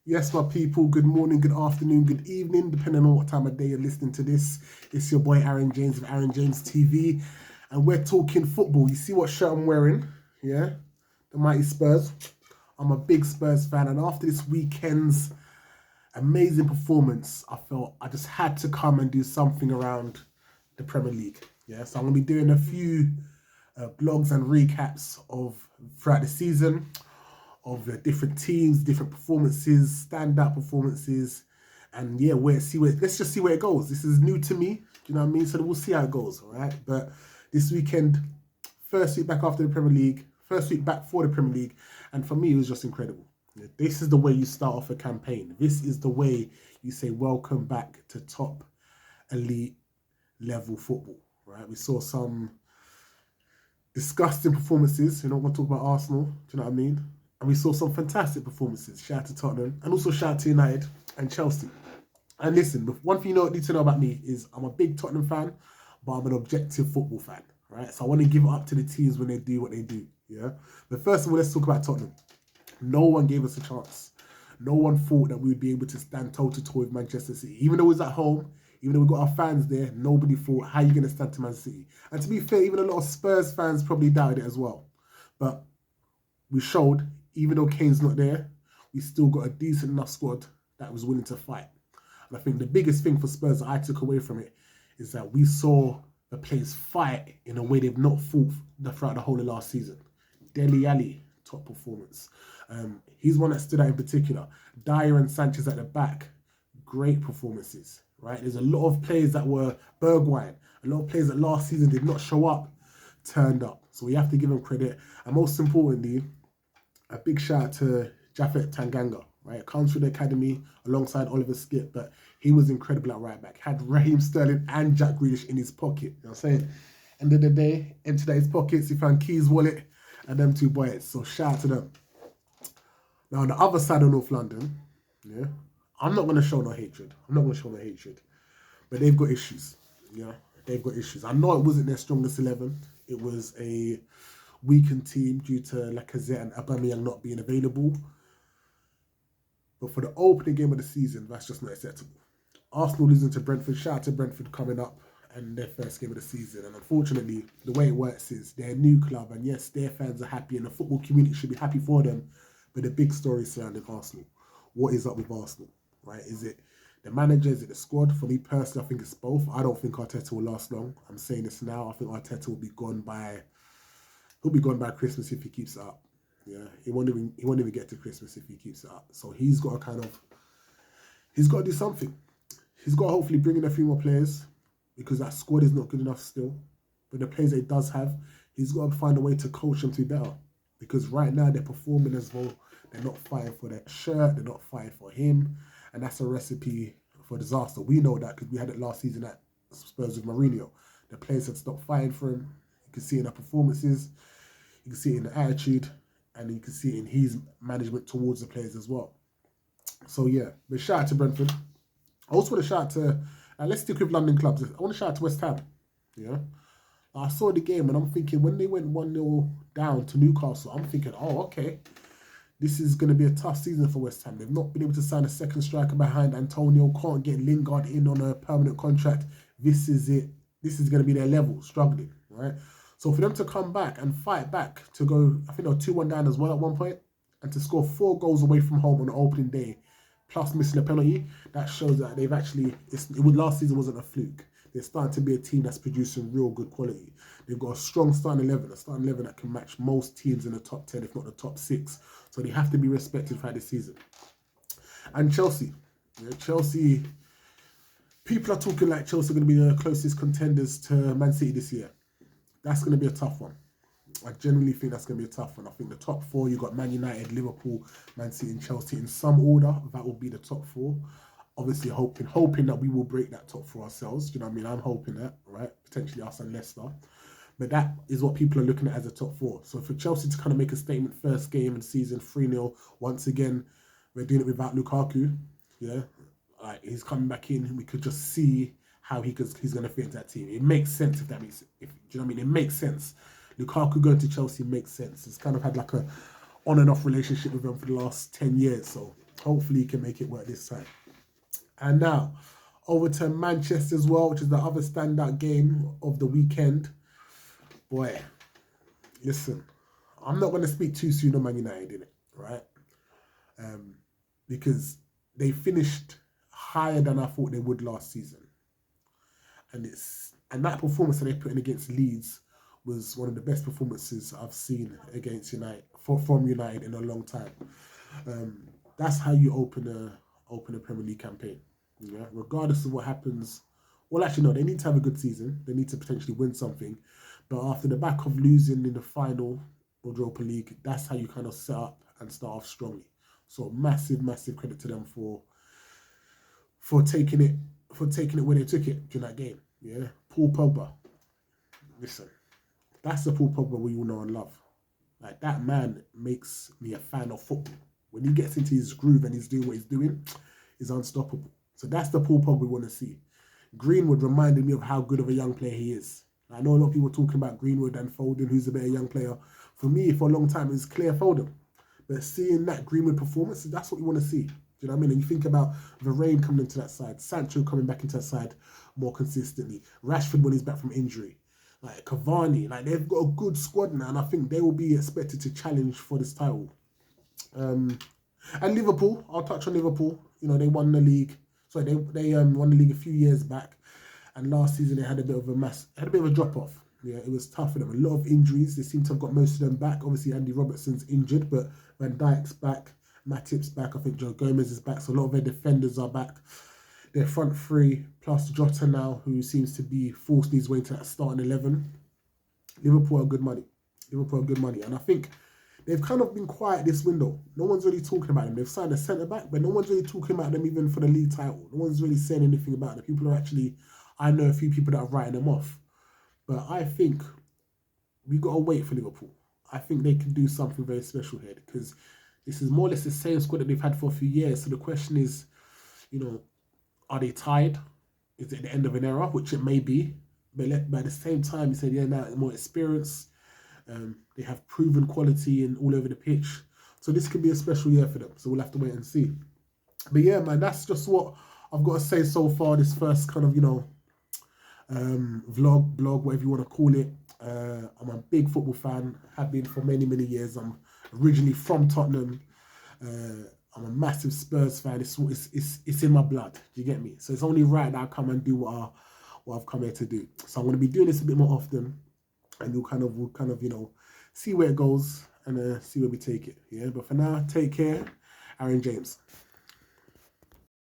Yes, my people, good morning, good afternoon, good evening, depending on what time of day you're listening to this. It's your boy Aaron James of Aaron James TV, and we're talking football. You see what shirt I'm wearing? Yeah, the mighty Spurs. I'm a big Spurs fan, and after this weekend's amazing performance, I felt I just had to come and do something around the Premier League. Yeah, so I'm gonna be doing a few blogs and recaps of throughout the season of the different teams, different performances, standout performances, and yeah, let's just see where it goes. This is new to me, do you know what I mean? So we'll see how it goes, all right? But this weekend, first week back after the Premier League, first week back for the Premier League, and for me, it was just incredible. This is the way you start off a campaign. This is the way you say welcome back to top elite level football, right? We saw some disgusting performances. You know, we're talking about Arsenal. Do you know what I mean? And we saw some fantastic performances. Shout out to Tottenham and also shout out to United and Chelsea. And listen, one thing you need to know about me is I'm a big Tottenham fan, but I'm an objective football fan, right? So I want to give it up to the teams when they do what they do, yeah? But first of all, let's talk about Tottenham. No one gave us a chance. No one thought that we would be able to stand toe-to-toe with Manchester City. Even though it was at home, even though we got our fans there, nobody thought, how are you going to stand to Man City? And to be fair, even a lot of Spurs fans probably doubted it as well. But we showed, even though Kane's not there, we still got a decent enough squad that was willing to fight. And I think the biggest thing for Spurs that I took away from it is that we saw the players fight in a way they've not fought throughout the whole of last season. Dele Alli, top performance. He's one that stood out in particular. Dyer and Sanchez at the back, great performances, right? There's a lot of players that were Bergwijn, a lot of players that last season did not show up, turned up. So we have to give them credit. And most importantly, a big shout out to Japhet Tanganga, right? Comes through the academy alongside Oliver Skip, but he was incredible at right back. Had Raheem Sterling and Jack Grealish in his pocket. You know what I'm saying? End of the day, emptied out his pockets, he found Key's wallet and them two boys. So shout out to them. Now on the other side of North London, yeah, I'm not going to show no hatred. But they've got issues. Yeah, they've got issues. I know it wasn't their strongest 11. It was a weakened team due to Lacazette and Aubameyang not being available. But for the opening game of the season, that's just not acceptable. Arsenal losing to Brentford. Shout out to Brentford coming up and their first game of the season. And unfortunately, the way it works is they're a new club, and yes, their fans are happy, and the football community should be happy for them. But the big story surrounding Arsenal. What is up with Arsenal, right? Is it the manager? Is it the squad? For me personally, I think it's both. I don't think Arteta will last long. I'm saying this now. I think Arteta will be gone by Christmas if he keeps it up. Yeah, he won't even get to Christmas if he keeps it up. So he's got to do something. He's got to hopefully bring in a few more players because that squad is not good enough still. But the players that he does have, he's got to find a way to coach them to be better. Because right now they're performing as though they're not fighting for that shirt, they're not fighting for him, and that's a recipe for disaster. We know that because we had it last season at Spurs with Mourinho. The players had stopped fighting for him. You can see it in their performances, you can see it in the attitude, and you can see it in his management towards the players as well. So yeah, but shout out to Brentford. I also want to shout out to, let's stick with London clubs. I want to shout out to West Ham. Yeah. I saw the game and I'm thinking when they went 1-0 down to Newcastle, I'm thinking, oh, okay, this is going to be a tough season for West Ham. They've not been able to sign a second striker behind Antonio, can't get Lingard in on a permanent contract. This is it. This is going to be their level, struggling, right? So for them to come back and fight back to go, I think they were 2-1 down as well at one point, and to score 4 goals away from home on the opening day, plus missing a penalty, that shows that they've actually, last season wasn't a fluke. They're starting to be a team that's producing real good quality. They've got a strong starting 11, that can match most teams in the top 10, if not the top 6. So they have to be respected throughout this season. And Chelsea. Yeah, Chelsea, people are talking like Chelsea are going to be the closest contenders to Man City this year. That's going to be a tough one. I genuinely think that's going to be a tough one. I think the top 4, you've got Man United, Liverpool, Man City and Chelsea. In some order, that will be the top 4. Obviously hoping that we will break that top 4 ourselves. You know what I mean? I'm hoping that, right? Potentially us and Leicester. But that is what people are looking at as a top 4. So for Chelsea to kind of make a statement first game of the season, 3-0, once again, we're doing it without Lukaku. Yeah. Like he's coming back in. We could just see how he's going to fit into that team. It makes sense do you know what I mean? It makes sense. Lukaku going to Chelsea makes sense. It's kind of had like a on and off relationship with him for the last 10 years. So Hopefully he can make it work this time. And now, over to Manchester as well, which is the other standout game of the weekend. Boy, listen, I'm not going to speak too soon on Man United, innit? Right? Because they finished higher than I thought they would last season. And that performance that they put in against Leeds was one of the best performances I've seen against United from United in a long time. That's how you open a Premier League campaign. Yeah, regardless of what happens. Well, actually, no. They need to have a good season. They need to potentially win something. But after the back of losing in the final of Europa League, that's how you kind of set up and start off strongly. So massive credit to them for taking it where they took it during that game. Yeah, Paul Pogba. Listen, that's the Paul Pogba we all know and love. Like, that man makes me a fan of football. When he gets into his groove and he's doing what he's doing, he's unstoppable. So that's the Paul Pogba we want to see. Greenwood reminded me of how good of a young player he is. I know a lot of people talking about Greenwood and Foden, who's a better young player. For me, for a long time, it's clear Foden. But seeing that Greenwood performance, that's what you want to see. Do you know what I mean? And you think about Varane coming into that side, Sancho coming back into that side more consistently, Rashford when he's back from injury, like Cavani, like they've got a good squad now, and I think they will be expected to challenge for this title. And Liverpool, I'll touch on Liverpool. You know, they won the league. So they won the league a few years back, and last season they had a bit of a drop off. Yeah, it was tough for them. A lot of injuries. They seem to have got most of them back. Obviously, Andy Robertson's injured, but Van Dijk's back, Matip's back. I think Joe Gomez is back. So a lot of their defenders are back. Their front three, plus Jota now, who seems to be forcing his way to that starting 11. Liverpool are good money. And I think they've kind of been quiet this window. No one's really talking about them. They've signed a centre-back, but no one's really talking about them even for the league title. No one's really saying anything about them. People are actually, I know a few people that are writing them off. But I think we got to wait for Liverpool. I think they can do something very special here, because this is more or less the same squad that they've had for a few years. So the question is, you know, are they tired? Is it the end of an era? Which it may be. But at the same time, you said, yeah, now more experience. They have proven quality and all over the pitch. So this could be a special year for them. So we'll have to wait and see. But yeah, man, that's just what I've got to say so far. This first kind of, you know, blog, whatever you want to call it. I'm a big football fan. Have been for many years. I'm originally from Tottenham. I'm a massive Spurs fan. It's in my blood. Do you get me? So it's only right that I come and do what I've come here to do. So I'm going to be doing this a bit more often, and we'll kind of you know, see where it goes and see where we take it. Yeah. But for now, take care, Aaron James.